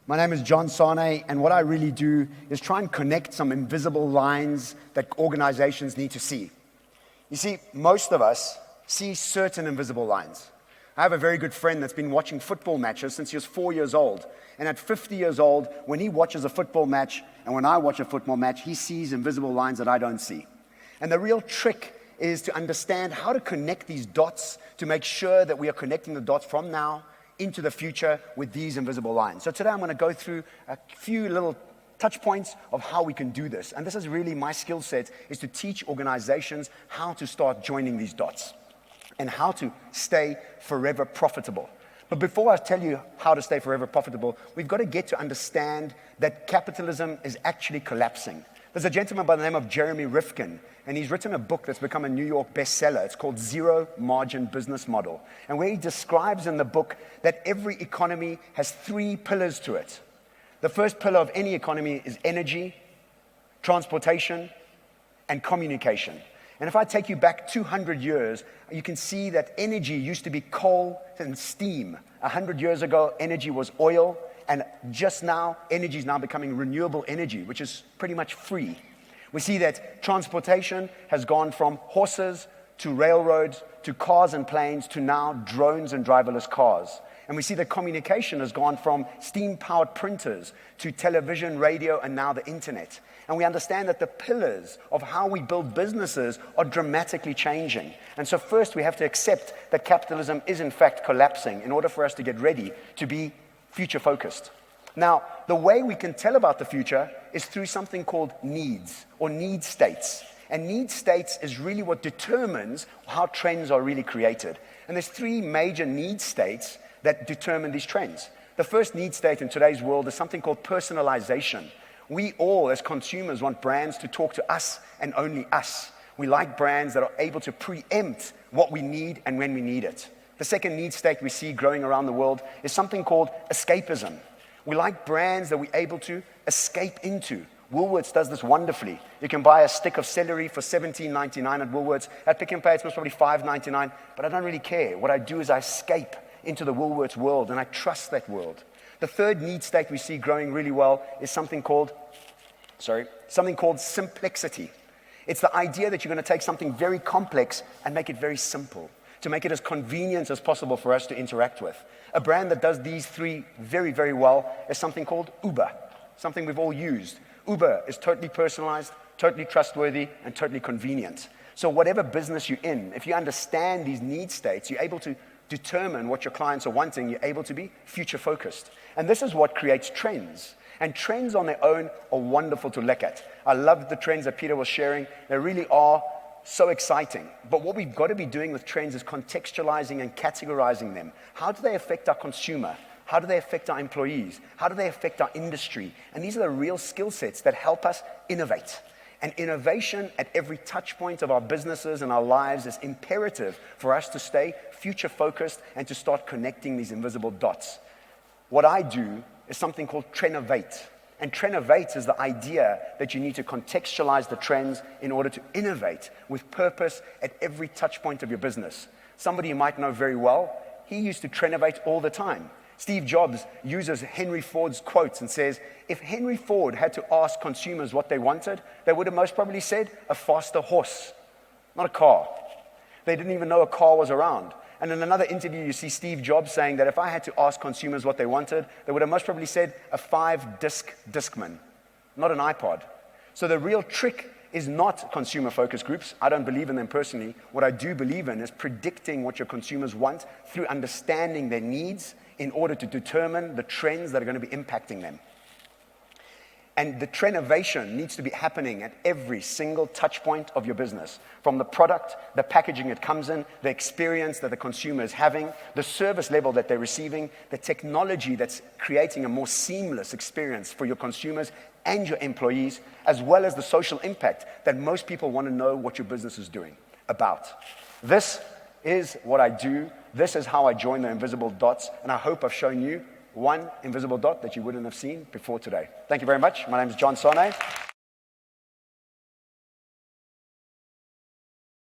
My name is John Sanei, and what I really do is try and connect some invisible lines that organizations need to see. You see, most of us see certain invisible lines. I have a very good friend that's been watching football matches since he was 4 years old. And at 50 years old, when he watches a football match, and when I watch a football match, he sees invisible lines that I don't see. And the real trick is to understand how to connect these dots to make sure that we are connecting the dots from now into the future with these invisible lines. So today I'm going to go through a few little touch points of how we can do this. And this is really my skill set, is to teach organizations how to start joining these dots and how to stay forever profitable. But before I tell you how to stay forever profitable, we've got to get to understand that capitalism is actually collapsing. There's a gentleman by the name of Jeremy Rifkin, and he's written a book that's become a New York bestseller. It's called Zero Margin Business Model. And where he describes in the book that every economy has 3 pillars to it. The first pillar of any economy is energy, transportation, and communication. And if I take you back 200 years, you can see that energy used to be coal and steam. 100 years ago, energy was oil. And just now, energy is now becoming renewable energy, which is pretty much free. We see that transportation has gone from horses to railroads to cars and planes to now drones and driverless cars. And we see that communication has gone from steam-powered printers to television, radio, and now the internet. And we understand that the pillars of how we build businesses are dramatically changing. And so first we have to accept that capitalism is in fact collapsing in order for us to get ready to be future-focused. Now, the way we can tell about the future is through something called needs or need states. And need states is really what determines how trends are really created. And there's 3 major need states that determine these trends. The first need state in today's world is something called personalization. We all, as consumers, want brands to talk to us and only us. We like brands that are able to preempt what we need and when we need it. The second need state we see growing around the world is something called escapism. We like brands that we're able to escape into. Woolworths does this wonderfully. You can buy a stick of celery for $17.99 at Woolworths. At Pick n Pay, it's most probably $5.99, but I don't really care. What I do is I escape into the Woolworths world, and I trust that world. The third need state we see growing really well is something called simplexity. It's the idea that you're going to take something very complex and make it very simple, to make it as convenient as possible for us to interact with. A brand that does these 3 very, very well is something called Uber, something we've all used. Uber is totally personalized, totally trustworthy, and totally convenient. So whatever business you're in, if you understand these need states, you're able to determine what your clients are wanting, you're able to be future-focused. And this is what creates trends. And trends on their own are wonderful to look at. I love the trends that Peter was sharing. They really are so exciting. But what we've got to be doing with trends is contextualizing and categorizing them. How do they affect our consumer? How do they affect our employees? How do they affect our industry? And these are the real skill sets that help us innovate. And innovation at every touch point of our businesses and our lives is imperative for us to stay future-focused and to start connecting these invisible dots. What I do is something called Trenovate. And Trenovate is the idea that you need to contextualize the trends in order to innovate with purpose at every touch point of your business. Somebody you might know very well, he used to Trenovate all the time. Steve Jobs uses Henry Ford's quotes and says, if Henry Ford had to ask consumers what they wanted, they would have most probably said a faster horse, not a car. They didn't even know a car was around. And in another interview, you see Steve Jobs saying that if I had to ask consumers what they wanted, they would have most probably said a 5-disc Discman, not an iPod. So the real trick is not consumer focus groups. I don't believe in them personally. What I do believe in is predicting what your consumers want through understanding their needs in order to determine the trends that are going to be impacting them. And the trenovation needs to be happening at every single touch point of your business. From the product, the packaging it comes in, the experience that the consumer is having, the service level that they're receiving, the technology that's creating a more seamless experience for your consumers and your employees, as well as the social impact that most people want to know what your business is doing about. This is what I do. This is how I join the invisible dots, and I hope I've shown you one invisible dot that you wouldn't have seen before today. Thank you very much. My name is John Sanei.